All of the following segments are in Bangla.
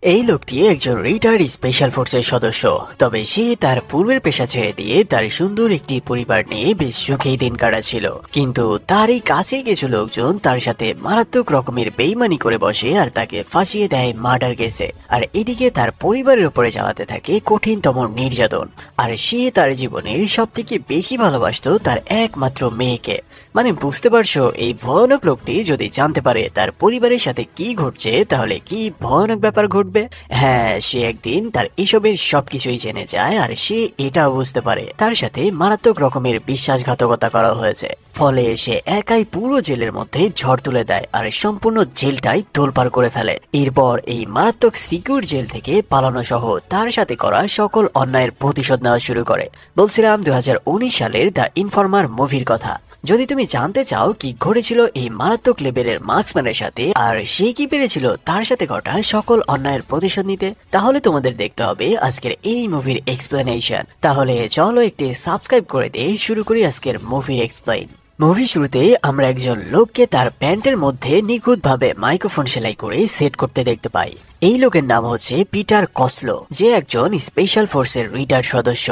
এই লোকটি একজন রিটায়ার্ড স্পেশাল ফোর্সের সদস্য। তবে সে তার পূর্বের পেশা ছেড়ে দিয়ে তার সুন্দর একটি পরিবার নিয়ে বেশ সুখেই দিন কাটাচ্ছিল। কিন্তু তার এই কাছের কিছু লোকজন তার সাথে মারাত্মক রকমের বেইমানি করে বসে আর তাকে ফাঁসিয়ে দেয় মার্ডার কেসে। আর এদিকে তার পরিবারের উপরে চালাতে থাকে কঠিনতম নির্যাতন। আর সে তার জীবনের সব থেকে বেশি ভালোবাসতো তার একমাত্র মেয়েকে। মানে বুঝতে পারছো, এই ভয়ানক লোকটি যদি জানতে পারে তার পরিবারের সাথে কি ঘটছে তাহলে কি ভয়ানক ব্যাপার ঘটবে। হ্যাঁ, সে একদিন তার এসবের সবকিছুই জেনে যায় আর সে এটাও বুঝতে পারে তার সাথে মারাত্মক রকমের বিশ্বাসঘাতকতা করা হয়েছে। ফলে সে একাই পুরো জেলের মধ্যে ঝড় তুলে দেয় আর সম্পূর্ণ জেলটাই তোলপাড় করে ফেলে। এরপর এই মারাত্মক সিকিউর জেল থেকে পালানো সহ তার সাথে করা সকল অন্যায়ের প্রতিশোধ নেওয়া শুরু করে। বলছিলাম 2019 সালের দ্য ইনফর্মার মুভির কথা। যদি তুমি জানতে চাও কি ঘটেছিল এই মারাত্মক লেভেলের মার্কসম্যানের সাথে আর সে কি পেরেছিল তার সাথে ঘটা সকল অন্যায়ের প্রতিশোধ নিতে, তাহলে তোমাদের দেখতে হবে আজকের এই মুভির এক্সপ্লেনেশন। তাহলে চলো একটি সাবস্ক্রাইব করে দিয়ে শুরু করি আজকের মুভির এক্সপ্লেইন। মুভি শুরুতে আমরা একজন লোককে তার প্যান্টের মধ্যে নিখুঁতভাবে মাইক্রোফোন সেলাই করে সেট করতে দেখতে পাই। এই লোকের নাম হচ্ছে পিটার কসলো, যে একজন স্পেশাল ফোর্সের রিটায়ার্ড সদস্য।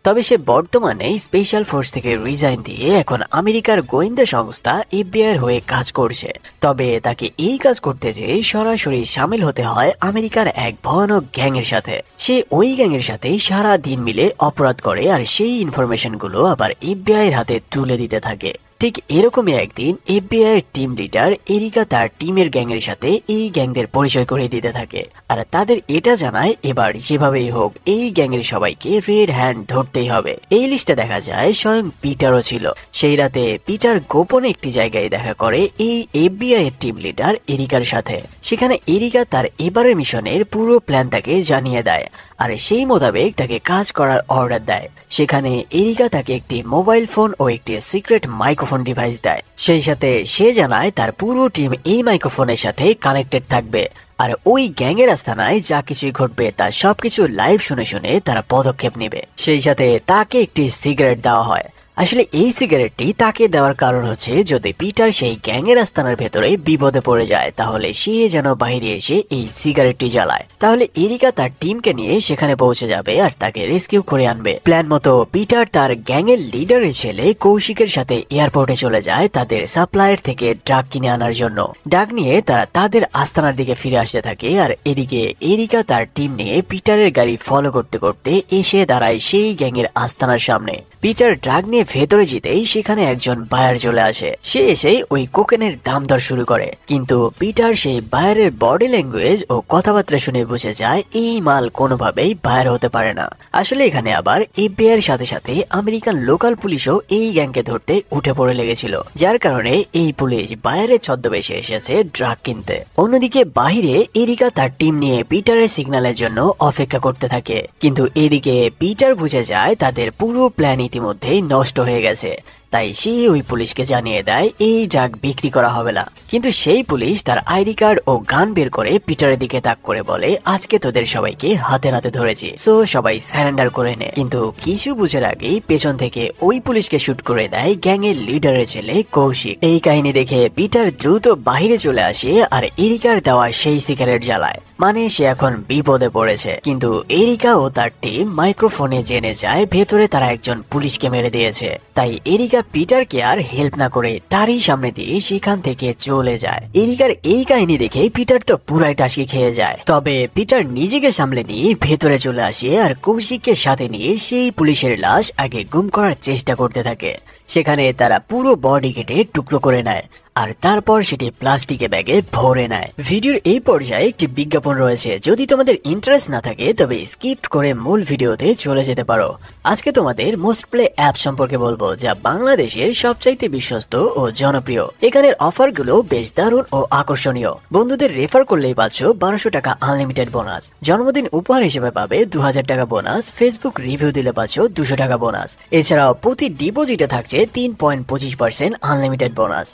তবে সে বর্তমানে স্পেশাল ফোর্স থেকে রিজাইন দিয়ে এখন আমেরিকার গোয়েন্দা সংস্থা এফবিআই হয়ে কাজ করছে। তবে তাকে এই কাজ করতে যেয়ে সরাসরি সামিল হতে হয় আমেরিকার এক ভয়ানক গ্যাংয়ের সাথে। সে ওই গ্যাংয়ের সাথে সারা দিন মিলে অপরাধ করে আর সেই ইনফরমেশন গুলো আবার এফবিআই এর হাতে তুলে দিতে থাকে। ঠিক এরকমই একদিন এফবিআই এর টিম লিডার এরিকা তার টিমের গ্যাংয়ের সাথে এই গ্যাংদের পরিচয় করে দিতে থাকে। আর তাদের এটা জানায় এবার যেভাবেই হোক এই গ্যাংয়ের সবাইকে রেড হ্যান্ড ধরতেই হবে। এই লিস্টে দেখা যায় স্বয়ং পিটারও ছিল। সেই রাতে পিটার গোপনে একটি জায়গায় দেখা করে এই এফবিআই এর টিম লিডার এরিকার সাথে। সেখানে এরিকা তার এবারের মিশনের পুরো প্ল্যান তাকে জানিয়ে দেয় আর সেই মোতাবেক তাকে কাজ করার অর্ডার দেয়। সেখানে এরিকা তাকে একটি মোবাইল ফোন ও একটি সিক্রেট মাইক্রোফোন ডিভাইস দেয়। সেই সাথে সে জানায় তার পুরো টিম এই মাইক্রোফোনের সাথে কানেক্টেড থাকবে আর ওই গ্যাংয়ের আস্তানায় যা কিছুই ঘটবে তার সবকিছু লাইভ শুনে শুনে তারা পদক্ষেপ নেবে। সেই সাথে তাকে একটি সিগারেট দেওয়া হয়। আসলে এই সিগারেটটি তাকে দেওয়ার কারণ হচ্ছে যদি পিটার সেই গ্যাংয়ের আস্তানার ভেতরে বিপদে পড়ে যায় তাহলে সে যেন বাইরে এসে এই সিগারেটটি জ্বালায়। তাহলে এরিকা তার টিমকে নিয়ে সেখানে পৌঁছে যাবে আর তাকে রেস্কিউ করে আনবে। প্ল্যান মতো পিটার তার গ্যাংয়ের লিডারের ছেলে কৌশিকের সাথে এয়ারপোর্টে চলে যায় তাদের সাপ্লায়ার থেকে ড্রাগ কিনে আনার জন্য। ড্রাগ নিয়ে তারা তাদের আস্তানার দিকে ফিরে আসতে থাকে আর এদিকে এরিকা তার টিম নিয়ে পিটারের গাড়ি ফলো করতে করতে এসে দাঁড়ায় সেই গ্যাংয়ের আস্তানার সামনে। পিটার ড্রাগ নিয়ে ভেতরে যেতেই সেখানে একজন বায়ার চলে আসে। সে এসে ওই কোকেনের দাম দর শুরু করে, কিন্তু পিটার সেই বায়ারের বডি ল্যাঙ্গুয়েজ ও কথাবার্তা শুনে বুঝে যায় এই মাল কোনোভাবেই বায়ার হতে পারে না। আসলে এখানে আবার এফবিআই এর সাথে সাথে আমেরিকান লোকাল পুলিশও এই গ্যাংকে ধরতে উঠে পড়ে লেগেছিল, যার কারণে এই পুলিশ বায়ারের ছদ্মবেশে এসেছে ড্রাগ কিনতে। অন্যদিকে বাহিরে এরিকা তার টিম নিয়ে পিটারের সিগন্যালের জন্য অপেক্ষা করতে থাকে, কিন্তু এদিকে পিটার বুঝে যায় তাদের পুরো প্ল্যান ইতিমধ্যেই নষ্ট হয়ে গেছে। তাই সে ওই পুলিশকে জানিয়ে দেয় এই ড্রাগ বিক্রি করা হবে না। কিন্তু সেই পুলিশ তার আইডি কার্ড ও গান বের করে পিটারের দিকে তাক করে বলে আজকে তোদের সবাইকে হাতে নাতে ধরেছি, সো সবাই সারেন্ডার করে নে। কিন্তু কিছু বুঝার আগেই পেছন থেকে ওই পুলিশকে শুট করে দেয় গ্যাংয়ের লিডারের ছেলে কৌশিক। এই কাহিনী দেখে পিটার দ্রুত বাহিরে চলে আসে আর এরিকার দেওয়া সেই সিগারেট জ্বালায়। মানে সে এখন বিপদে পড়েছে। কিন্তু এরিকা ও তার টিম মাইক্রোফোনে জেনে যায় ভেতরে তারা একজন পুলিশকে মেরে দিয়েছে। তাই এরিকা পিটারকে আর হেল্প না করে তারই সামনে দিয়ে সেখান থেকে চলে যায়। এরিকার এই কাহিনী দেখে পিটার তো পুরাই টাসকি খেয়ে যায়। তবে পিটার নিজেকে সামলে নিয়ে ভেতরে চলে আসে আর কৌশিককে সাথে নিয়ে সেই পুলিশের লাশ আগে গুম করার চেষ্টা করতে থাকে। সেখানে তারা পুরো বডি কেটে টুকরো করে নেয় আর তারপর সেটি প্লাস্টিকের ব্যাগে ভরে নেয়। ভিডিওর এই পর্যায়ে একটি বিজ্ঞাপন রয়েছে, যদি তোমাদের ইন্টারেস্ট না থাকে তবে স্কিপ করে মূল ভিডিওতে চলে যেতে পারো। আজকে তোমাদের মোস্ট প্লে অ্যাপ সম্পর্কে বলবো, যা বাংলাদেশের সবচাইতে বিশ্বস্ত ও জনপ্রিয়। এখানের অফারগুলো বেশ দারুণ ও আকর্ষণীয়। বন্ধুদের রেফার করলেই পাচ্ছ 1200 টাকা আনলিমিটেড বোনাস, জন্মদিন উপহার হিসেবে পাবে 2000 টাকা বোনাস, ফেসবুক রিভিউ দিলে পাচ্ছ 200 টাকা বোনাস। এছাড়াও প্রতি ডিপোজিটে থাকছে 3.25% আনলিমিটেড বোনাস।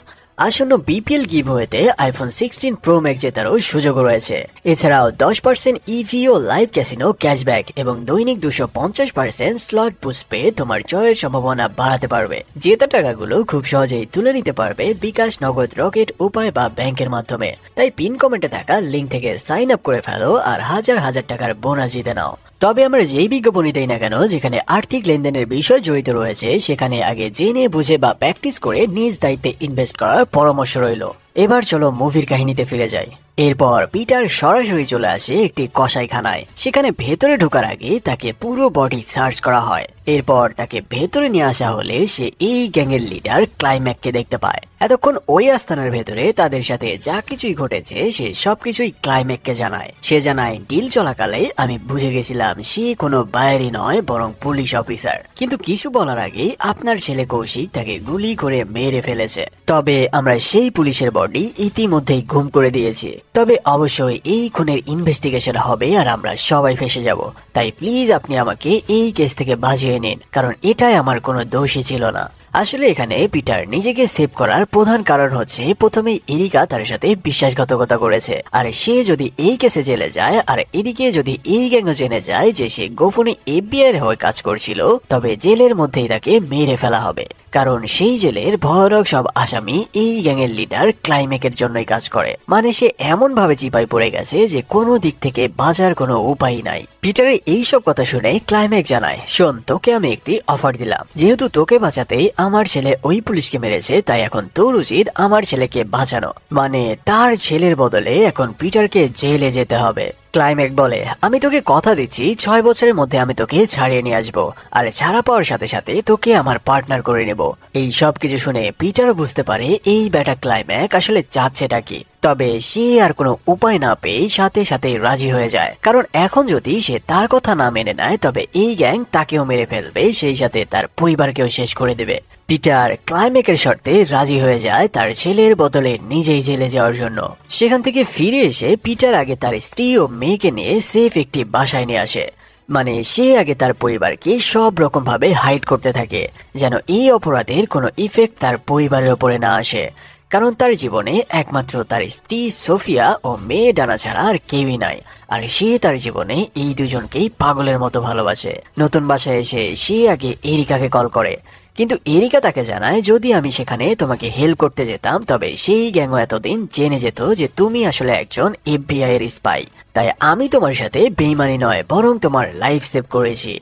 আসন্ন বিপিএল গিভওয়েতে আইফোন 16 প্রো ম্যাক্স জেতারও সুযোগ রয়েছে। এছাড়াও 10% ইভিও লাইভ ক্যাসিনো ক্যাশব্যাক এবং দৈনিক 250% স্লট বুস্ট পেয়ে তোমার জয়ের সম্ভাবনা বাড়াতে পারবে। জেতা টাকাগুলো খুব সহজেই তুলে নিতে পারবে বিকাশ, নগদ, রকেট, উপায় বা ব্যাংকের মাধ্যমে। তাই পিন কমেন্টে থাকা লিঙ্ক থেকে সাইন আপ করে ফেলো আর হাজার হাজার টাকার বোনাস জিতে নাও। তবে আমরা যেই বিজ্ঞাপনই দেই না কেন, যেখানে আর্থিক লেনদেনের বিষয় জড়িত রয়েছে, সেখানে আগে জেনে বুঝে বা প্র্যাকটিস করে নিজ দায়িত্বে ইনভেস্ট করার পরামর্শ রইল। এবার চলো মুভির কাহিনীতে ফিরে যাই। এরপর পিটার সরাসরি চলে আসে একটি কসাইখানায়। সেখানে ভেতরে ঢোকার আগে তাকে পুরো বডি সার্চ করা হয়। এরপর তাকে ভেতরে নিয়ে আসা হলে সে এই গ্যাংয়ের লিডার ক্লাইম্যাককে দেখতে পায়। এতক্ষণ ওই আস্তানার ভেতরে তাদের সাথে যা কিছুই ঘটেছে সে সবকিছুই ক্লাইম্যাককে জানায়। সে জানায়, ডিল চলাকালে আমি বুঝে গেছিলাম সে কোনো বাইরে নয় বরং পুলিশ অফিসার, কিন্তু কিছু বলার আগে আপনার ছেলে কৌশিক তাকে গুলি করে মেরে ফেলেছে। তবে আমরা সেই পুলিশের বডি ইতিমধ্যেই গুম করে দিয়েছি। তবে অবশ্যই এই খুনের ইনভেস্টিগেশন হবে আর আমরা সবাই ফেঁসে যাব। তাই প্লিজ আপনি আমাকে এই কেস থেকে বাঁচিয়ে নিন, কারণ এটাই আমার কোনো দোষই ছিল না। আসলে এখানে পিটার নিজেকে সেভ করার প্রধান কারণ হচ্ছে প্রথমেই এরিকা তার সাথে বিশ্বাসঘাতকতা করেছে। আর সে যদি এই কেসে জেলে যায় আর এদিকে যদি এই গ্যাংও জেনে যায় যে সে গোপনে এফবিআই এর হয়ে কাজ করছিল, তবে জেলের মধ্যেই তাকে মেরে ফেলা হবে। কারণ সেই জেলের ভয়ানক সব আসামি এই গ্যাংয়ের লিডার ক্লাইম্যাকের জন্যই কাজ করে। মানে সে এমন ভাবে চিপাই পড়ে গেছে যে কোনো দিক থেকে বাঁচার কোনো উপায় নাই। পিটারের এইসব কথা শুনে ক্লাইম্যাক জানায়, শোন, তোকে আমি একটি অফার দিলাম। যেহেতু তোকে বাঁচাতেই আমার ছেলে ওই পুলিশকে মেরেছে, তাই এখন তোর উচিত আমার ছেলেকে বাঁচানো। মানে তার ছেলের বদলে এখন পিটারকে জেলে যেতে হবে। ক্লাইম্যাক বলে, আমি তোকে কথা দিচ্ছি 6 বছরের মধ্যে আমি তোকে ছাড়িয়ে নিয়ে আসবো, আর ছাড়া পাওয়ার সাথে সাথে তোকে আমার পার্টনার করে নেব। এই সব কিছু শুনে পিটারও বুঝতে পারে এই ব্যাটা ক্লাইম্যাক আসলে চাচ্ছেটা কি। তবে সে আর কোনো উপায় না পেয়ে সাথে সাথে রাজি হয়ে যায়, কারণ এখন যদি সে তার কথা না মেনে নেয় তবে এই গ্যাং তাকেও মেরে ফেলবে, সেই সাথে তার পরিবারকেও শেষ করে দেবে। পিটার ক্লাইম্যাকের শর্তে রাজি হয়ে যায় তার ছেলের বদলে নিজেই জেলে যাওয়ার জন্য। সেখান থেকে ফিরে এসে পিটার আগে তার স্ত্রী ও মেয়েকে নিয়ে সেফ একটি বাসায় নিয়ে আসে। মানে সে আগে তার পরিবারকে সব রকম ভাবে হাইড করতে থাকে, যেন এই অপরাধের কোনো ইফেক্ট তার পরিবারের উপরে না আসে। কারণ তার জীবনে একমাত্র তার স্ত্রী সোফিয়া ও মেয়ে ডানা ছাড়া আর কেউই নাই, আর সে তার জীবনে এই দুজনকেই পাগলের মতো ভালোবাসে। নতুন বাসায় এসে সে আগে এরিকাকে কল করে, কিন্তু এরিকা তাকে জানায়, যদি আমি সেখানে তোমাকে হেল্প করতে যেতাম তবে সেই গ্যাংও এতদিন জেনে যেত যে তুমি আসলে একজন এফবিআই এর স্পাই। তাই আমি তোমার সাথে বেইমানি নয় বরং তোমার লাইফ সেভ করেছি।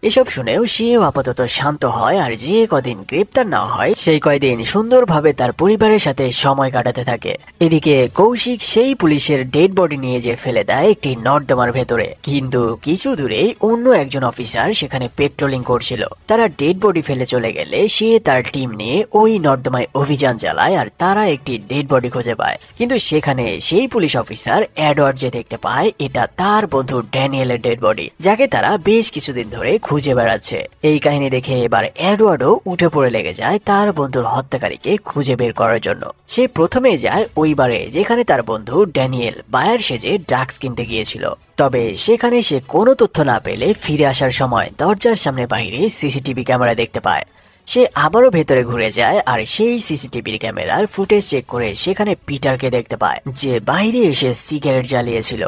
এসব শুনেও সেও আপাতত শান্ত হয়, আর যে কদিন গ্রেপ্তার না হয় সেই কয়দিন সুন্দরভাবে তার পরিবারের সাথে সময় কাটাতে থাকে। এদিকে কৌশিক সেই পুলিশের ডেড বডি নিয়ে যে ফেলে দেয় একটি নর্দমার ভেতরে, কিন্তু কিছু দূরেই অন্য একজন অফিসার সেখানে পেট্রোলিং করছিল। তারা ডেড বডি ফেলে চলে গেলে সে তার টিম নিয়ে ওই নর্দমায় অভিযান চালায়, আর তারা একটি ডেড বডি খুঁজে পায়। কিন্তু সেখানে সেই পুলিশ অফিসার এডওয়ার্ড যে দেখতে পায় এটা তার বন্ধু ড্যানিয়েলের ডেড বডি, যাকে তারা বেশ কিছুদিন ধরে খুঁজে বেড়াচ্ছে। এই কাহিনী দেখে এবার এডওয়ার্ডও উঠে পড়ে লেগে যায় তার বন্ধুর হত্যাকারীকে খুঁজে বের করার জন্য। সে প্রথমে যায় ওই বারে যেখানে তার বন্ধু ড্যানিয়েল বায়ার সেজে ড্রাগস কিনতে গিয়েছিল। তবে সেখানে সে কোনো তথ্য না পেলে ফিরে আসার সময় দরজার সামনে বাইরে সিসিটিভি ক্যামেরা দেখতে পায়। সে আবারও ভেতরে ঘুরে যায় আর সেই সিসিটিভির ক্যামেরার ফুটেজ চেক করে সেখানে পিটারকে দেখতে পায়, যে বাইরে এসে সিগারেট জ্বালিয়েছিল।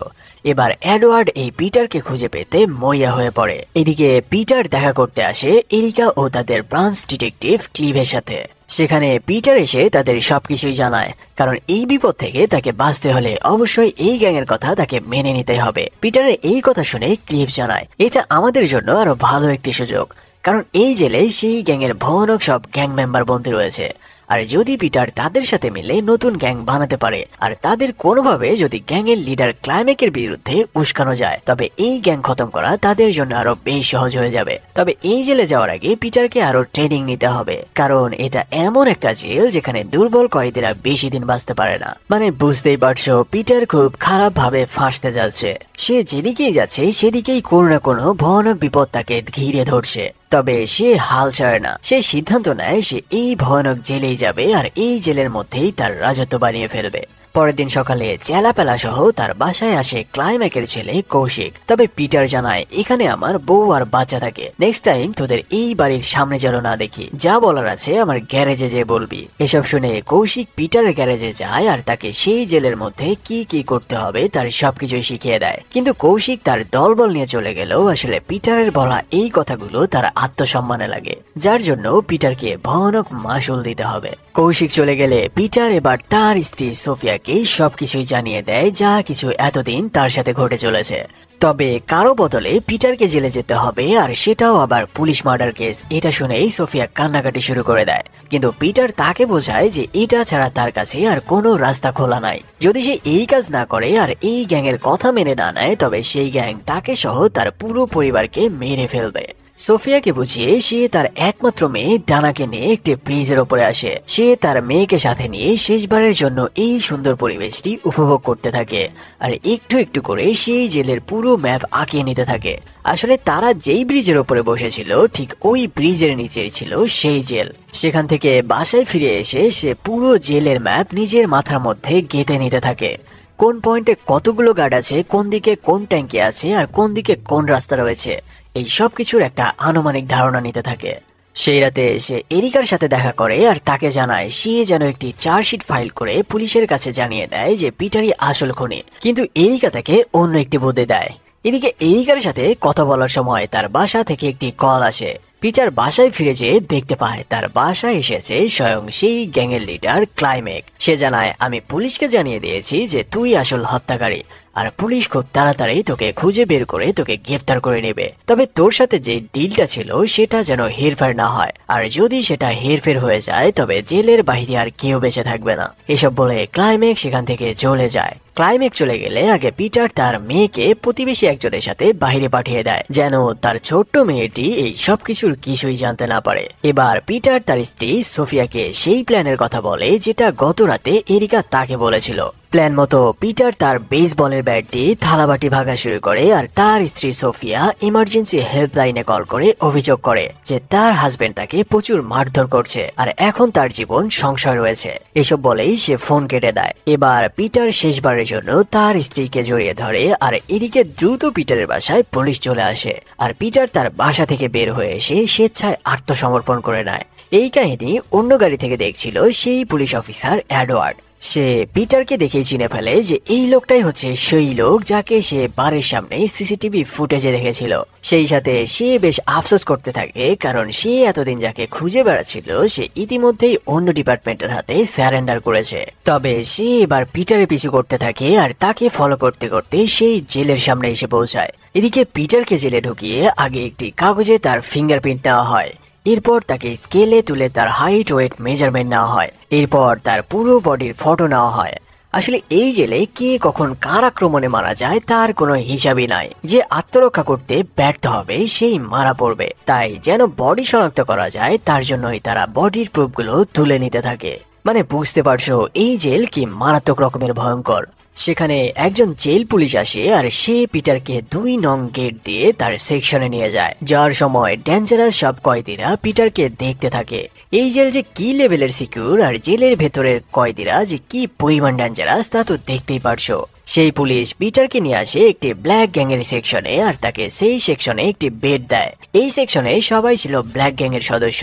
এবার এডওয়ার্ড এই পিটারকে খুঁজে পেতে মরিয়া হয়ে পড়ে। এদিকে পিটার দেখা করতে আসে এরিকা ও তাদের ব্রাঞ্চ ডিটেকটিভ ক্লিভের সাথে। সেখানে পিটার এসে তাদের সবকিছুই জানায়, কারণ এই বিপদ থেকে তাকে বাঁচতে হলে অবশ্যই এই গ্যাংয়ের কথা তাকে মেনে নিতে হবে। পিটারের এই কথা শুনে ক্লিভ জানায়, এটা আমাদের জন্য আরো ভালো একটি সুযোগ, কারণ এই জেলে সেই গ্যাংয়ের ভয়ানক সব গ্যাং মেম্বার বন্দী রয়েছে। আর যদি পিটার তাদের সাথে মিলে নতুন গ্যাং বানাতে পারে আর তাদের কোনোভাবে যদি গ্যাংয়ের লিডার ক্লাইম্যাকের বিরুদ্ধে উস্কানো যায়, তবে এই গ্যাং খতম করা তাদের জন্য আরো বেশ সহজ হয়ে যাবে। তবে এই জেলে যাওয়ার আগে পিটারকে আরো ট্রেনিং নিতে হবে, কারণ এটা এমন একটা জেল যেখানে দুর্বল কয়েদিরা বেশি দিন বাঁচতে পারে না। মানে বুঝতেই পারছো পিটার খুব খারাপ ভাবে ফাঁসতে যাচ্ছে। সে যেদিকেই যাচ্ছে সেদিকেই কোনো না কোনো ভয়ানক বিপদ তাকে ঘিরে ধরছে। তবে সে হাল ছাড়ে না। সে সিদ্ধান্ত নেয় সে এই ভয়ানক জেলেই যাবে আর এই জেলের মধ্যেই তার রাজত্ব বানিয়ে ফেলবে। পরের দিন সকালে চেলাপেলা সহ তার বাসায় আসে ক্লাইম্যাকের ছেলে কৌশিক। তবে পিটার জানায়, এখানে আমার বউ আর বাচ্চা থাকে, নেক্সট টাইম তোদের এই বাড়ির সামনে যেন না দেখি, যা বলার আছে আমার গ্যারেজে যে বলবি। এসব শুনে কৌশিক পিটারের গ্যারেজে যায় আর তাকে সেই জেলের মধ্যে কি কি করতে হবে তার সবকিছুই শিখিয়ে দেয়। কিন্তু কৌশিক তার দলবল নিয়ে চলে গেলেও আসলে পিটারের বলা এই কথাগুলো তার আত্মসম্মানে লাগে, যার জন্য পিটারকে ভয়ানক মাসুল দিতে হবে। কৌশিক চলে গেলে পিটার এবার তার স্ত্রী সোফিয়াকে সবকিছুই জানিয়ে দেয় যা কিছু এতদিন তার সাথে ঘটে চলেছে। তবে কারো বদলে পিটারকে জেলে যেতে হবে, আর সেটাও আবার পুলিশ মার্ডার কেস। এটা শুনেই সোফিয়া কান্নাকাটি শুরু করে দেয়, কিন্তু পিটার তাকে বোঝায় যে এটা ছাড়া তার কাছে আর কোনো রাস্তা খোলা নাই। যদি সে এই কাজ না করে আর এই গ্যাংয়ের কথা মেনে না নেয়, তবে সেই গ্যাং তাকে সহ তার পুরো পরিবারকে মেরে ফেলবে। সোফিয়াকে বুঝিয়ে সে তার একমাত্র মেয়ে ডানাকে নিয়ে একটি ব্রিজের ওপরে আসে। সে তার মেয়েকে সাথে নিয়ে শেষবারের জন্য এই সুন্দর পরিবেশটি উপভোগ করতে থাকে, আর একটু একটু করে সেই জেলের পুরো ম্যাপ আঁকিয়ে নিতে থাকে। আসলে তারা যেই ব্রিজের ওপরে বসেছিল ঠিক ওই ব্রিজের নিচে ছিল সেই জেল। সেখান থেকে বাসায় ফিরে এসে সে পুরো জেলের ম্যাপ নিজের মাথার মধ্যে গেঁথে নিতে থাকে। কোন পয়েন্টে কতগুলো গার্ড আছে, কোন দিকে কোন ট্যাঙ্কি আছে, আর কোন দিকে কোন রাস্তা রয়েছে, এই সব কিছুর একটা আনুমানিক ধারণা নিতে থাকে। সেই রাতে সে এরিকার সাথে দেখা করে আর তাকে জানায় সে যেন একটি চার্জশিট ফাইল করে পুলিশের কাছে জানিয়ে দেয় যে পিটারই আসল খুনি। কিন্তু এরিকা তাকে অন্য একটি বুদ্ধি দেয়। এদিকে এরিকার সাথে কথা বলার সময় তার বাসা থেকে একটি কল আসে। পিটার বাসায় ফিরে যেয়ে দেখতে পায় তার বাসায় এসেছে স্বয়ং সেই গ্যাংয়ের লিডার ক্লাইম্যাক। সে জানায়, আমি পুলিশকে জানিয়ে দিয়েছি যে তুই আসল হত্যাকারী, আর পুলিশ খুব তাড়াতাড়ি তোকে খুঁজে বের করে তোকে গ্রেফতার করে নেবে। তবে তোর সাথে যে ডিলটা ছিল সেটা যেন হেরফের না হয়, আর যদি সেটা হেরফের হয়ে যায় তবে জেলের বাইরে আর কেউ বেঁচে থাকবে না। এসব বলে ক্লাইম্যাক সেখান থেকে চলে যায়। ক্লাইম্যাক চলে গেলে আগে পিটার তার মেয়েকে প্রতিবেশী একজনের সাথে বাইরে পাঠিয়ে দেয়, যেন তার ছোট্ট মেয়েটি এই সবকিছুর কিছুই জানতে না পারে। এবার পিটার তার স্ত্রী সোফিয়াকে সেই প্ল্যানের কথা বলে যেটা গত রাতে এরিকা তাকে বলেছিল। প্ল্যান মতো পিটার তার বেসবলের ব্যাট দিয়ে থালাবাটি ভাঙা শুরু করে, আর তার স্ত্রী সোফিয়া ইমার্জেন্সি হেল্পলাইনে কল করে অভিযোগ করে যে তার হাজবেন্ড তাকে প্রচুর মারধর করছে আর এখন তার জীবন সংশয় রয়েছে। এসব বলেই সে ফোন কেটে দেয়। এবার পিটার শেষবারের জন্য তার স্ত্রীকে জড়িয়ে ধরে, আর এদিকে দ্রুত পিটারের বাসায় পুলিশ চলে আসে, আর পিটার তার বাসা থেকে বের হয়ে এসে স্বেচ্ছায় আত্মসমর্পণ করে নেয়। এই কাহিনী অন্য গাড়ি থেকে দেখছিল সেই পুলিশ অফিসার এডওয়ার্ড। সে পিটারকে দেখেই চিনে ফেলে যে এই লোকটাই হচ্ছে সেই লোক যাকে সে বারের সামনে সিসিটিভি ফুটেজে দেখেছিল। সেই সাথে সে বেশ আফসোস করতে থাকে, কারণ সে এতদিন যাকে খুঁজে বেড়াচ্ছিল সে ইতিমধ্যেই অন্য ডিপার্টমেন্টের হাতে স্যারেন্ডার করেছে। তবে সে এবার পিটারের পিছু করতে থাকে, আর তাকে ফলো করতে করতে সেই জেলের সামনে এসে পৌঁছায়। এদিকে পিটারকে জেলে ঢুকিয়ে আগে একটি কাগজে তার ফিঙ্গারপ্রিন্ট নেওয়া হয়, এরপর তাকে স্কেলে তুলে তার হাইট ওয়েট মেজারমেন্ট নেওয়া হয়, এরপর তার পুরো বডির ফটো নেওয়া হয়। আসলে এই জেলে কে কখন কার আক্রমণে মারা যায় তার কোনো হিসাবই নাই। যে আত্মরক্ষা করতে ব্যর্থ হবে সেই মারা পড়বে। তাই যেন বডি শনাক্ত করা যায় তার জন্যই তারা বডির প্রুফগুলো তুলে নিতে থাকে। মানে বুঝতে পারছো এই জেল কি মারাত্মক রকমের ভয়ঙ্কর। সেখানে একজন জেল পুলিশ আসে, আর সে পিটারকে 2 নং গেট দিয়ে তার সেকশনে নিয়ে যায়। যার সময় ডেঞ্জারাস সব কয়েদিরা পিটারকে দেখতে থাকে। এই জেল যে কি লেভেলের সিকিউর, আর জেলের ভেতরের কয়েদিরা যে কি পরিমাণ ডেঞ্জারাস তা তো দেখতেই পারছো। সেই পুলিশ পিটারকে নিয়ে আসে একটি ব্ল্যাক গ্যাংয়ের সেকশনে, আর তাকে সেই সেকশনে একটি বেড দেয়। এই সেকশনে সবাই ছিল ব্ল্যাক গ্যাংয়ের সদস্য,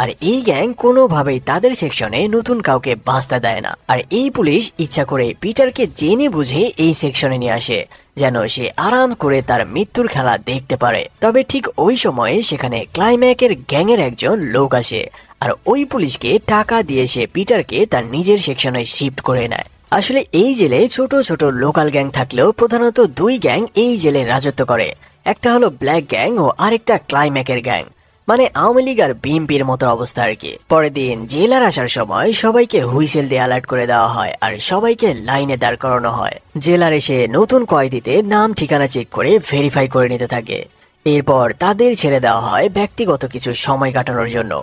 আর এই গ্যাং কোনোভাবেই তাদের সেকশনে নতুন কাউকে বাঁচতে দেয় না। আর এই পুলিশ ইচ্ছা করে পিটারকে জেনে বুঝে এই সেকশনে নিয়ে আসে, যেন সে আরাম করে তার মৃত্যুর খেলা দেখতে পারে। তবে ঠিক ওই সময়ে সেখানে ক্লাইম্যাকের গ্যাংয়ের একজন লোক আসে, আর ওই পুলিশকে টাকা দিয়ে সে পিটারকে তার নিজের সেকশনে শিফট করে নেয়। আসলে এই জেলে ছোট ছোট লোকাল গ্যাং থাকলেও প্রধানত 2 গ্যাং এই জেলে রাজত্ব করে। একটা হলো ব্ল্যাক গ্যাং ও আরেকটা ক্লাইম্যাকের গ্যাং, মানে আওয়ামী লীগ আর বিএনপির মতো অবস্থা আর কি। পরের দিন জেলার আসার সময় সবাইকে হুইসেল দিয়ে অ্যালার্ট করে দেওয়া হয়, আর সবাইকে লাইনে দাঁড় করানো হয়। জেলার এসে নতুন কয়েদিতে নাম ঠিকানা চেক করে ভেরিফাই করে নিতে থাকে। এরপর তাদের ছেড়ে দেওয়া হয় ব্যক্তিগত কিছু সময় কাটানোর জন্য।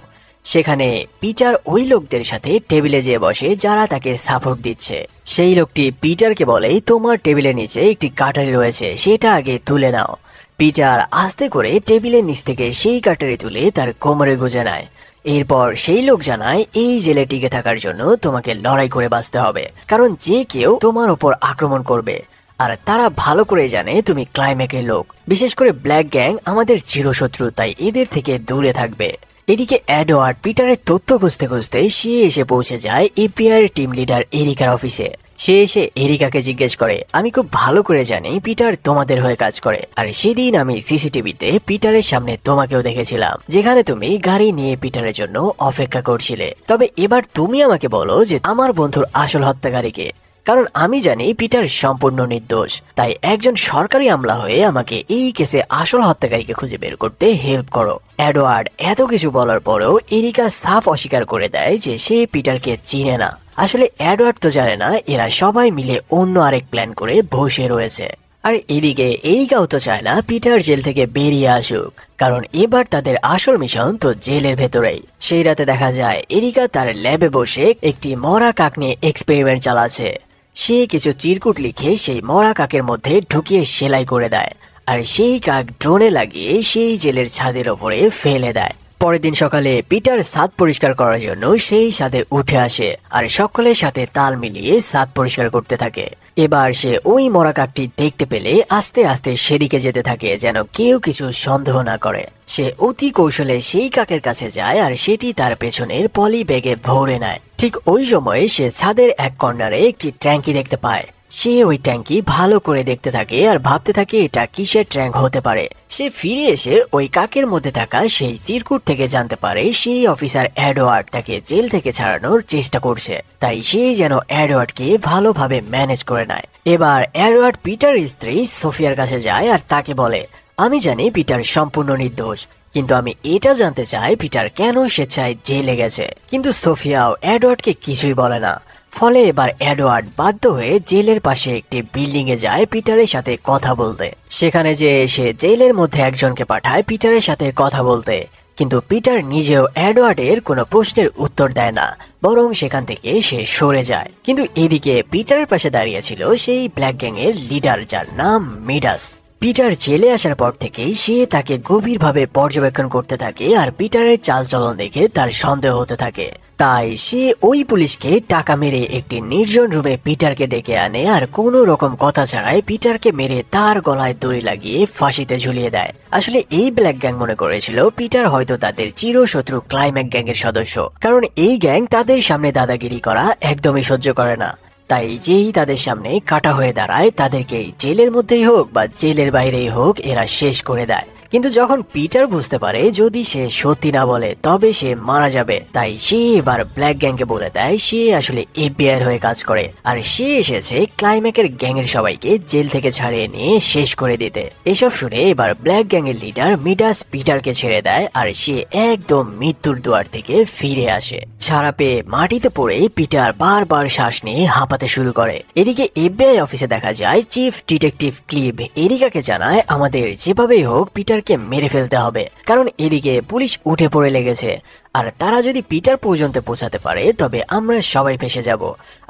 সেখানে পিটার ওই লোকদের সাথে টেবিলে যেয়ে বসে যারা তাকে সাপোর্ট দিচ্ছে। সেই লোকটি পিটারকে বলে, তোমার টেবিলের নিচে একটি কাটারি রয়েছে, সেটা আগে তুলে নাও। পিটার আস্তে করে টেবিলের নিচ থেকে সেই কাটারি তুলে তার কোমরে গুজে নেয়। এরপর সেই লোক জানায় এই জেলে টিকে থাকার জন্য তোমাকে লড়াই করে বাঁচতে হবে, কারণ যে কেউ তোমার উপর আক্রমণ করবে। আর তারা ভালো করে জানে তুমি ক্লাইম্যাকের লোক, বিশেষ করে ব্ল্যাক গ্যাং আমাদের চিরশত্রু, তাই এদের থেকে দূরে থাকবে। এদিকে এডওয়ার্ড পিটারের তথ্য খুঁজতে খুঁজতে সে এসে পৌঁছে যায় এপিআই টিম লিডার এরিকার অফিসে। সে এসে এরিকাকে জিজ্ঞেস করে, আমি খুব ভালো করে জানি পিটার তোমাদের হয়ে কাজ করে, আর সেদিন আমি সিসিটিভিতে পিটারের সামনে তোমাকেও দেখেছিলাম, যেখানে তুমি গাড়ি নিয়ে পিটারের জন্য অপেক্ষা করছিলে। তবে এবার তুমি আমাকে বলো যে আমার বন্ধুর আসল হত্যাকারীকে, কারণ আমি জানি পিটার সম্পূর্ণ নির্দোষ। তাই একজন সরকারি আমলা হয়ে আমাকে এই কেসে আসল হত্যাকারীকে খুঁজে বের করতে হেল্প করো। এডওয়ার্ড এত কিছু বলার পরেও এরিকা সাফ অস্বীকার করে দেয় যে সে পিটারকে চিনে না। আসলে এডওয়ার্ড তো জানে না এরা সবাই মিলে অন্য আরেক প্ল্যান করে বসে রয়েছে। আর এদিকে এরিকাও তো চায় না পিটার জেল থেকে বেরিয়ে আসুক, কারণ এবার তাদের আসল মিশন তো জেলের ভেতরেই। সেই রাতে দেখা যায় এরিকা তার ল্যাবে বসে একটি মরা কাক নিয়ে এক্সপেরিমেন্ট চালাচ্ছে। সে কিছু চিরকুট লিখে সেই মরা কাকের মধ্যে ঢুকিয়ে সেলাই করে দেয়, আর সেই কাক ড্রোনে লাগিয়ে সেই জেলের ছাদের ওপরে ফেলে দেয়। পরের দিন সকালে পিটার ছাদ পরিষ্কার করার জন্য সেই ছাদে উঠে আসে, আর সকলের সাথে তাল মিলিয়ে ছাদ পরিষ্কার করতে থাকে। এবার সে ওই মরা কাকটি দেখতে পেলে আস্তে আস্তে সেদিকে যেতে থাকে, যেন কেউ কিছু সন্দেহ না করে। সে অতি কৌশলে সেই কাকের কাছে যায় আর সেটি তার পেছনের পলি ব্যাগে ভরে নেয়। ঠিক ওই সময়ে সে ছাদের এক কর্নারে একটি ট্যাঙ্কি দেখতে পায়। সে ওই ট্যাঙ্কি ভালো করে দেখতে থাকে আর ভাবতে থাকে এটা কিসের ট্যাঙ্ক হতে পারে। সে ফিরে এসে ওই কাকের মধ্যে থাকা সেই চিরকুট থেকে জানতে পারে সেই অফিসার এডওয়ার্ড তাকে জেল থেকে ছাড়ানোর চেষ্টা করছে, তাই সে যেন এডওয়ার্ডকে ভালোভাবে ম্যানেজ করে নেয়। এবার এডওয়ার্ড পিটারের স্ত্রী সোফিয়ার কাছে যায় আর তাকে বলে, আমি জানি পিটার সম্পূর্ণ নির্দোষ, কিন্তু আমি এটা জানতে চাই পিটার কেন স্বেচ্ছায় জেলে গেছে। কিন্তু সোফিয়াও এডওয়ার্ডকে কিছুই বলে না। ফলে এবার এডওয়ার্ড বাধ্য হয়ে জেলের পাশে একটি বিল্ডিং এ যায় পিটারের সাথে কথা বলতে। সেখানে যে সে জেলের মধ্যে একজনকে পাঠায় পিটারের সাথে কথা বলতে, কিন্তু পিটার নিজেও এডওয়ার্ডের কোনো প্রশ্নের উত্তর দেয় না, বরং সেখান থেকে সে সরে যায়। কিন্তু এদিকে পিটারের পাশে দাঁড়িয়ে ছিল সেই ব্ল্যাক গ্যাং এর লিডার, যার নাম মিডাস। পিটার জেলে আসার পর থেকেই সে তাকে গভীরভাবে পর্যবেক্ষণ করতে থাকে, আর পিটারের চালচলন দেখে তার সন্দেহ হতে থাকে। তাই সে ওই পুলিশকে টাকা মেরে একটি নির্জন রুমে পিটারকে ডেকে আনে, আর কোনো রকম কথা ছাড়াই পিটারকে মেরে তার গলায় দড়ি লাগিয়ে ফাঁসিতে ঝুলিয়ে দেয়। আসলে এই ব্ল্যাক গ্যাং মনে করেছিল পিটার হয়তো তাদের চিরশত্রু ক্লাইম্যাক গ্যাংয়ের সদস্য, কারণ এই গ্যাং তাদের সামনে দাদাগিরি করা একদমই সহ্য করে না। তাই যেই তাদের সামনে কাটা হয়ে দাঁড়ায় তাদেরকে জেলের মধ্যেই হোক বা জেলের বাইরেই হোক এরা শেষ করে দেয়। কিন্তু যখন পিটার বুঝতে পারে যদি সে সত্যি না বলে তবে সে মারা যাবে, তাই সে এবার ব্ল্যাক গ্যাংকে বলে দেয় সে আসলে এফবিআই এর হয়ে কাজ করে, আর সে এসেছে ক্লাইম্যাকের গ্যাংয়ের সবাইকে জেল থেকে ছাড়িয়ে নিয়ে শেষ করে দিতে। এসব শুনে এবার ব্ল্যাক গ্যাংয়ের লিডার মিডাস পিটারকে ছেড়ে দেয়, আর সে একদম মৃত্যুর দুয়ার থেকে ফিরে আসে। ছাড়া পেয়ে মাটিতে পড়ে পিটার বারবার শ্বাস নিয়ে হাঁপাতে শুরু করে। এদিকে এফবিআই অফিসে দেখা যায় চিফ ডিটেকটিভ ক্লিভ এরিকাকে জানায় আমাদের যেভাবেই হোক পিটারকে মেরে ফেলতে হবে, কারণ এদিকে পুলিশ উঠে পড়ে লেগেছে, আর তারা যদি পিটার পর্যন্ত পৌঁছাতে পারে তবে আমরা সবাই ফেঁসে যাব।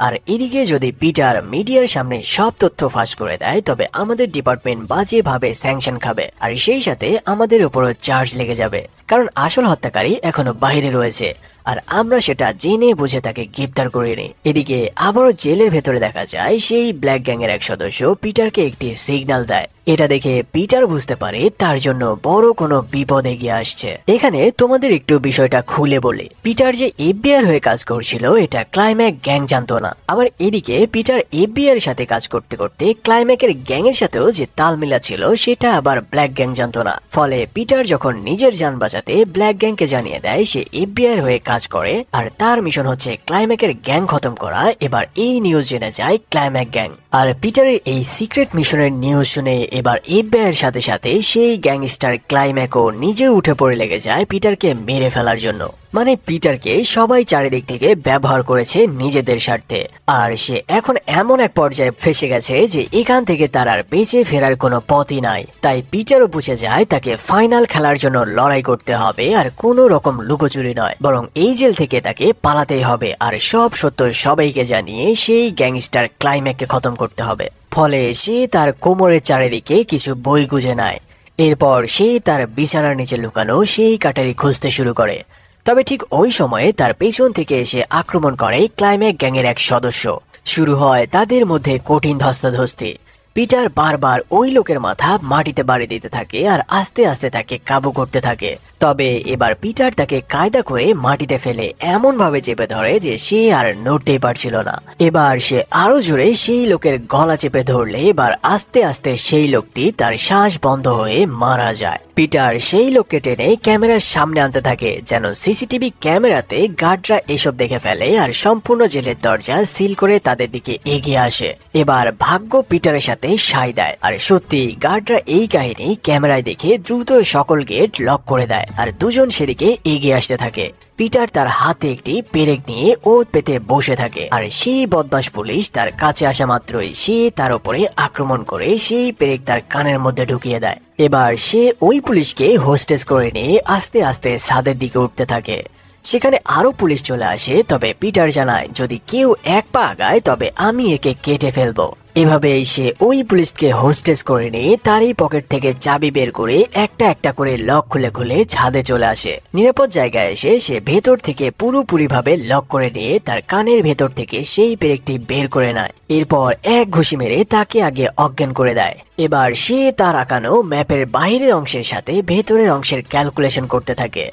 আর এদিকে যদি পিটার মিডিয়ার সামনে সব তথ্য ফাঁস করে দেয় তবে আমাদের ডিপার্টমেন্ট বাজেভাবে স্যাংশন খাবে, আর সেই সাথে আমাদের উপরও চার্জ লেগে যাবে, কারণ আসল হত্যাকারী এখনো বাইরে রয়েছে, আর আমরা সেটা জেনে বুঝে তাকে গ্রেপ্তার করে নিই। এদিকে আবারও জেলের ভেতরে দেখা যায় সেই ব্ল্যাক গ্যাং এর এক সদস্য পিটারকে একটি সিগন্যাল দেয়। এটা দেখে পিটার বুঝতে পারে তার জন্য বড় কোনো বিপদ এগিয়ে আসছে। এখানে তোমাদের একটু বিষয়টা খুলে বলি, পিটার যে এফবিআই হয়ে কাজ করছিল এটা ক্লাইম্যাক গ্যাং জানতো না। আবার এদিকে পিটার এফবিআই এর সাথে কাজ করতে করতে ক্লাইম্যাকের গ্যাং এর সাথেও যে তাল মিলা ছিল সেটা আবার ব্ল্যাক গ্যাং জানতো না। ফলে পিটার যখন নিজের জান বাঁচাতে ব্ল্যাক গ্যাংকে জানিয়ে দেয় সে এফবিআই হয়ে কাজ করে আর তার মিশন হচ্ছে ক্লাইম্যাকের গ্যাং খতম করা, এবার এই নিউজ জেনে যায় ক্লাইম্যাক গ্যাং। আর পিটারের এই সিক্রেট মিশনের নিউজ শুনে এবার এফবিআই এর সাথে সাথে সেই গ্যাংস্টার ক্লাইম্যাকও নিজে উঠে পড়ে লেগে যায় পিটারকে মেরে ফেলার জন্য। মানে পিটারকে সবাই চারিদিক থেকে ব্যবহার করেছে নিজেদের স্বার্থে, আর সে এখন এমন এক পর্যায়ে ফেসে গেছে যে এখান থেকে তার আর বেঁচে ফেরার কোনো পথই নাই। তাই পিটারও বুঝে যায় তাকে ফাইনাল খেলার জন্য লড়াই করতে হবে, আর কোনো রকম লুকোচুরি নয়, বরং এই জেল থেকে তাকে পালাতেই হবে, আর সব সত্য সবাইকে জানিয়ে সেই গ্যাংস্টার ক্লাইম্যাককে খতম করতে হবে। ফলে সে তার কোমরের চারিদিকে কিছু বই গুজে নেয়। এরপর সে তার বিছানার নিচে লুকানো সেই কাটারি খুঁজতে শুরু করে। তবে ঠিক ওই সময়ে তার পেছন থেকে এসে আক্রমণ করে ক্লাইম্যাক্স গ্যাংয়ের এক সদস্য। শুরু হয় তাদের মধ্যে কঠিন ধস্তাধস্তি। পিটার বারবার ওই লোকের মাথা মাটিতে বাড়ি দিতে থাকে আর আস্তে আস্তে তাকে কাবু করতে থাকে। তবে এবার পিটার তাকে কায়দা করে মাটিতে ফেলে এমন ভাবে চেপে ধরে যে সে আর নড়তেই পারছিল না। এবার সে আরো জোরে সেই লোকের গলা চেপে ধরলে এবার আস্তে আস্তে সেই লোকটি তার শ্বাস বন্ধ হয়ে মারা যায়। পিটার সেই লোককে টেনে ক্যামেরার সামনে আনতে থাকে যেন সিসিটিভি ক্যামেরাতে গার্ডরা এসব দেখে ফেলে আর সম্পূর্ণ জেলের দরজা সিল করে তাদের দিকে এগিয়ে আসে। এবার ভাগ্য পিটারের সাথে সায় দেয় আর সত্যি গার্ডরা এই কাহিনী ক্যামেরায় দেখে দ্রুত সকল গেট লক করে দেয় আর দুজন সেদিকে এগিয়ে আসতে থাকে। পিটার তার হাতে একটি পেরেক নিয়ে ওত পেতে বসে থাকে আর সেই বদমাশ পুলিশ তার কাছে আসা মাত্রই সে তার উপরে আক্রমণ করে সেই পেরেক তার কানের মধ্যে ঢুকিয়ে দেয়। এবার সে ওই পুলিশকে হোস্টেজ করে নিয়ে আস্তে আস্তে ছাদের দিকে উঠতে থাকে। সেখানে আরো পুলিশ চলে আসে, তবে পিটার জানায় যদি কেউ এক পা আগায় তবে আমি একে কেটে ফেলবো। এভাবে সে ওই পুলিশকে হোস্টেজ করে নিয়ে তারই পকেট থেকে চাবি বের করে একটা একটা করে লক খুলে খুলে ছাদে চলে আসে। নিরাপদ জায়গায় এসে সে ভেতর থেকে পুরোপুরি ভাবে লক করে নিয়ে তার কানের ভেতর থেকে সেই পেরেকটি বের করে নেয়। এরপর এক ঘুষি মেরে তাকে আগে অজ্ঞান করে দেয়। এবার সে তার আঁকানো ম্যাপের বাইরের অংশের সাথে ভেতরের অংশের ক্যালকুলেশন করতে থাকে,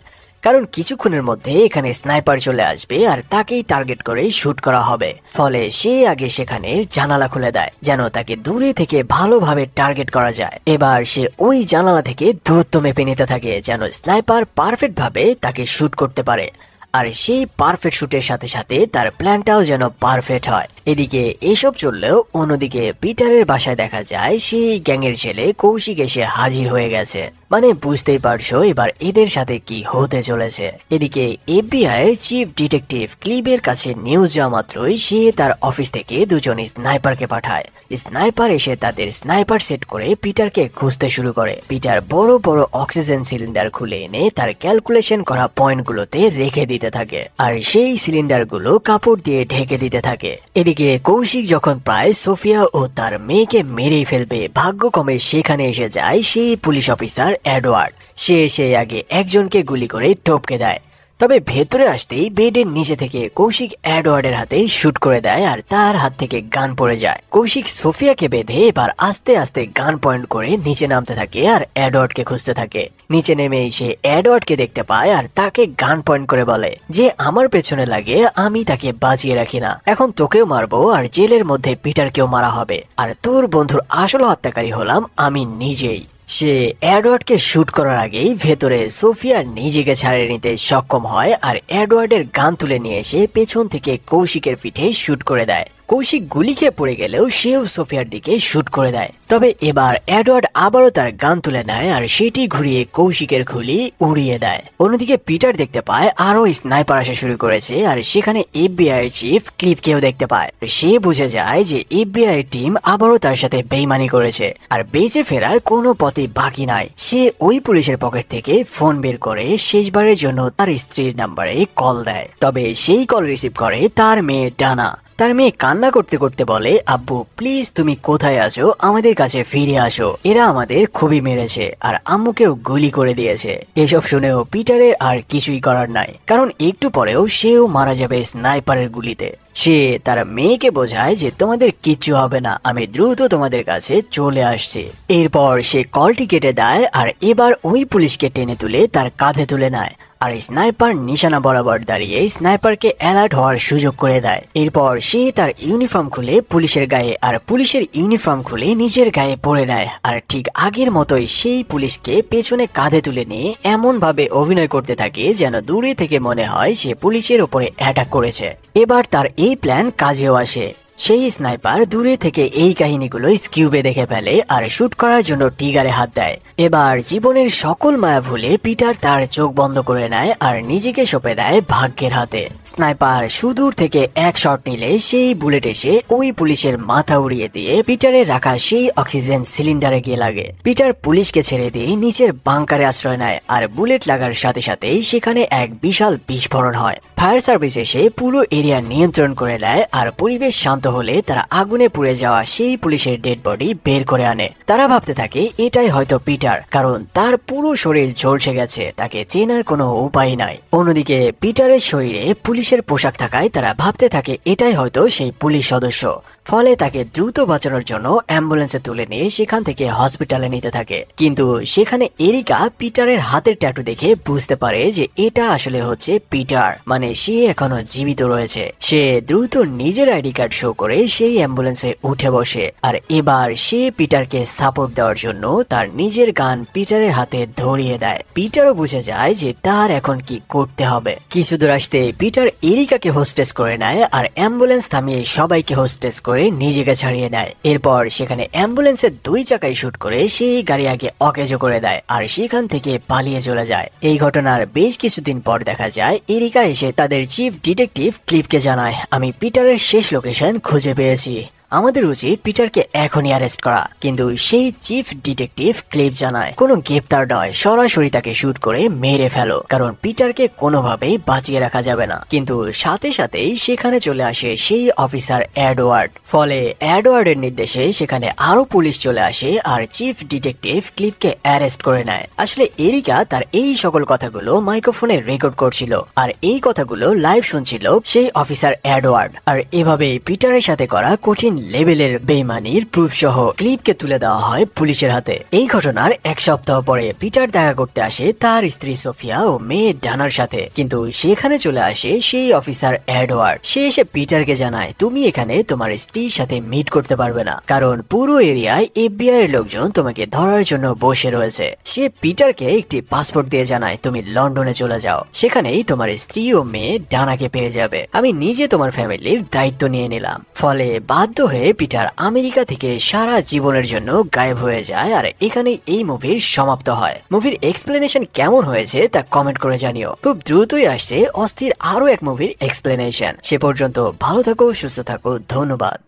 কারণ কিছুক্ষণের মধ্যে এখানে স্নাইপার চলে আসবে আর তাকেই টার্গেট করে শুট করা হবে। ফলে সে আগে সেখানে জানালা খুলে দেয় যেন তাকে দূরে থেকে ভালোভাবে টার্গেট করা যায়। এবার সে ওই জানালা থেকে দূরত্ব মেপে নিতে থাকে যেন স্নাইপার পারফেক্ট ভাবে তাকে শুট করতে পারে। আর সেই পারফেক্ট শুটের সাথে সাথে তার প্ল্যানটাও যেন পারফেক্ট হয়। এদিকে এসব চললেও অন্যদিকে পিটারের বাসায় দেখা যায় সেই গ্যাংয়ের ছেলে কৌশিক এসে হাজির হয়ে গেছে। মানে বুঝতেই পারছো এবার এদের সাথে কি হতে চলেছে। এদিকে এফবিআই এর চিফ ডিটেকটিভ ক্লিবের কাছে নিউজ যাওয়া মাত্রই সে তার অফিস থেকে দুজন স্নাইপারকে পাঠায়। স্নাইপার এসে তাদের স্নাইপার সেট করে পিটারকে খুঁজতে শুরু করে। পিটার বড় বড় অক্সিজেন সিলিন্ডার খুলে এনে তার ক্যালকুলেশন করা পয়েন্টগুলোতে রেখে দিতে থাকে আর সেই সিলিন্ডার গুলো কাপড় দিয়ে ঢেকে দিতে থাকে। এদিকে কৌশিক যখন প্রায় সোফিয়া ও তার মেয়েকে মেরেই ফেলবে, ভাগ্যক্রমে সেখানে এসে যায় সেই পুলিশ অফিসার এডওয়ার্ড। সে এসে আগে একজনকে গুলি করে টপকে দেয়, তবে ভেতরে আসতেই বেডের নিচে থেকে কৌশিক এডওয়ার্ডের হাতে শুট করে দেয় আর তার হাত থেকে গান পড়ে যায়। কৌশিক সোফিয়াকে বেঁধে এবার আস্তে আস্তে গান পয়েন্ট করে নিচে নামতে থাকে আর এডওয়ার্ডকে খুঁজতে থাকে। নিচে নেমে এসে এডওয়ার্ডকে দেখতে পায় আর তাকে গান পয়েন্ট করে বলে যে আমার পেছনে লাগে আমি তাকে বাঁচিয়ে রাখি না, এখন তোকেও মারবো আর জেলের মধ্যে পিটারকেও মারা হবে, আর তোর বন্ধুর আসল হত্যাকারী হলাম আমি নিজেই। সে এডওয়ার্ডকে শুট করার আগেই ভেতরে সোফিয়া নিজেকে ছাড়িয়ে নিতে সক্ষম হয় আর এডওয়ার্ডের গান তুলে নিয়ে এসে পেছন থেকে কৌশিকের পিঠে শুট করে দেয়। কৌশিক গুলি খেয়ে পড়ে গেলেও সেও সোফিয়ার দিকে শুট করে দেয়। তবে এবার এডওয়ার্ড আবারও তার গান তুলে নেয় আর সেটি ঘুরিয়ে কৌশিকের খুলি উড়িয়ে দেয়। অন্যদিকে পিটার দেখতে পায় আরো স্নাইপার আসা শুরু করেছে আর সেখানে এফবিআই এর চিফ ক্লিফকেও দেখতে পায়। সে বুঝে যায় যে এফবিআই এর টিম আবারও তার সাথে বেইমানি করেছে আর বেঁচে ফেরার কোনো পথই বাকি নাই। সে ওই পুলিশের পকেট থেকে ফোন বের করে শেষবারের জন্য তার স্ত্রীর নাম্বারে কল দেয়। তবে সেই কল রিসিভ করে তার মেয়ে ডানা। তার মেয়ে কান্না করতে করতে বলে, আব্বু প্লিজ তুমি কোথায় আছো, আমাদের কাছে ফিরে আসো, এরা আমাদের খুবই মেরেছে আর আম্মুকেও গুলি করে দিয়েছে। এসব শুনেও পিটারের আর কিছুই করার নাই, কারণ একটু পরেও সেও মারা যাবে স্নাইপারের গুলিতে। সে তার মেয়েকে বোঝায় যে তোমাদের কিচ্ছু হবে না, আমি দ্রুত তোমাদের কাছে চলে আসছি। এরপর সে কলটি কেটে দেয় আর এবার ওই পুলিশকে টেনে তুলে তার কাঁধে তুলে নেয় আর স্নাইপার নিশানা বরাবর দাঁড়িয়ে স্নাইপারকে অ্যালার্ট হওয়ার সুযোগ করে দেয়। এরপর সে তার ইউনিফর্ম খুলে পুলিশের গায়ে আর পুলিশের ইউনিফর্ম খুলে নিজের গায়ে পরে নেয় আর ঠিক আগের মতোই সেই পুলিশকে পেছনে কাঁধে তুলে নিয়ে এমন ভাবে অভিনয় করতে থাকে যেন দূরে থেকে মনে হয় সে পুলিশের উপরে অ্যাটাক করেছে। এবার তার এই প্ল্যান কাজেও আসে। সেই স্নাইপার দূরে থেকে এই কাহিনীগুলো স্কিউবে দেখে ফেলে আর শুট করার জন্য টিগারে হাত দেয়। এবার জীবনের সকল মায়া ভুলে পিটার তার চোখ বন্ধ করে নেয় আর নিজেকে সঁপে দেয় ভাগ্যের হাতে। স্নাইপার সুদূর থেকে এক শট নিলে সেই বুলেট এসে ওই পুলিশের মাথা উড়িয়ে দিয়ে পিটারের রাখা সেই অক্সিজেন সিলিন্ডারে গিয়ে লাগে। পিটার পুলিশকে ছেড়ে দিয়ে নিচের বাংকারে আশ্রয় নেয় আর বুলেট লাগার সাথে সাথেই সেখানে এক বিশাল বিস্ফোরণ হয়। ফায়ার সার্ভিস এসে পুরো এরিয়া নিয়ন্ত্রণ করে নেয় আর পরিবেশ শান্ত হলে তারা আগুনে পুড়ে যাওয়া সেই পুলিশের ডেড বডি বের করে আনে। তারা ভাবতে থাকে এটাই হয়তো পিটার, কারণ তার পুরো শরীর ঝলসে গেছে, তাকে চেনার কোনো উপায় নাই। অন্যদিকে পিটারের শরীরে পুলিশের পোশাক থাকায় তারা ভাবতে থাকে এটাই হয়তো সেই পুলিশ সদস্য। ফলে তাকে দ্রুত বাঁচানোর জন্য অ্যাম্বুলেন্সে তুলে নিয়ে সেখান থেকে হসপিটালে নিতে থাকে। কিন্তু সেখানে এরিকা পিটারের হাতের ট্যাটু দেখে বুঝতে পারে যে এটা আসলে হচ্ছে পিটার, মানে সে এখনো জীবিত রয়েছে। সে দ্রুত নিজের আইডি কার্ড শো করে সেই অ্যাম্বুলেন্সে উঠে বসে, আর এবার সে পিটারকে সাপোর্ট দেওয়ার জন্য তার নিজের গান পিটারের হাতে ধরিয়ে দেয়। পিটারও বুঝে যায় যে তার এখন কি করতে হবে। কিছু দূর আসতে পিটার এরিকাকে হোস্টেস করে নেয় আর অ্যাম্বুলেন্স থামিয়ে সবাইকে হোস্টেস করে নিজেকে ছাড়িয়ে নেয়। এরপর সেখানে অ্যাম্বুলেন্সের 2 চাকায় শুট করে সেই গাড়ি আগে অকেজো করে দেয় আর সেখান থেকে পালিয়ে চলে যায়। এই ঘটনার বেশ কিছুদিন পর দেখা যায় এরিকা এসে তাদের চিফ ডিটেকটিভ ক্লিফকে জানায়, আমি পিটারের শেষ লোকেশন খুঁজে পেয়েছি, আমাদের উচিত পিটারকে এখনই অ্যারেস্ট করা। কিন্তু সেই চিফ ডিটেকটিভ ক্লিফ জানায় কোনো গ্রেপ্তার নয়, সরাসরি তাকে শুট করে মেরে ফেলো, কারণ পিটারকে কোনোভাবেই বাঁচিয়ে রাখা যাবে না। কিন্তু সাথে সাথেই সেখানে চলে আসে সেই অফিসার এডওয়ার্ড। ফলে এডওয়ার্ডের নির্দেশে সেখানে আরো পুলিশ চলে আসে আর চিফ ডিটেকটিভ ক্লিফকে অ্যারেস্ট করে নেয়। আসলে এরিকা তার এই সকল কথাগুলো মাইক্রোফোনে রেকর্ড করছিল আর এই কথাগুলো লাইভ শুনছিল সেই অফিসার এডওয়ার্ড। আর এভাবে পিটারের সাথে করা কঠিন লেভেলের বেইমানির প্রুফ সহ ক্লিপকে তুলে দেওয়া হয় পুলিশের হাতে। এই ঘটনার 1 সপ্তাহ পরে পিটার দেখা করতে আসে তার স্ত্রী সোফিয়া ও মেয়ে ডানার সাথে। কিন্তু সেখানে চলে আসে সেই অফিসার এডওয়ার্ড। সে এসে পিটারকে জানায়, তুমি এখানে তোমার স্ত্রীর সাথে মিট করতে পারবে না, কারণ পুরো এরিয়ায় এফবিআই এর লোকজন তোমাকে ধরার জন্য বসে রয়েছে। সে পিটারকে একটি পাসপোর্ট দিয়ে জানায়, তুমি লন্ডনে চলে যাও, সেখানেই তোমার স্ত্রী ও মেয়ে ডানাকে পেয়ে যাবে, আমি নিজে তোমার ফ্যামিলির দায়িত্ব নিয়ে নিলাম। ফলে বাধ্য হয়ে পিটার আমেরিকা থেকে সারা জীবনের জন্য গায়েব হয়ে যায়। আর এখানে এই মুভির সমাপ্ত হয়। মুভির এক্সপ্লেনেশন কেমন হয়েছে তা কমেন্ট করে জানিও। খুব দ্রুতই আসছে অস্থির আরো এক মুভির এক্সপ্লেনেশন। সে পর্যন্ত ভালো থাকো, সুস্থ থাকো, ধন্যবাদ।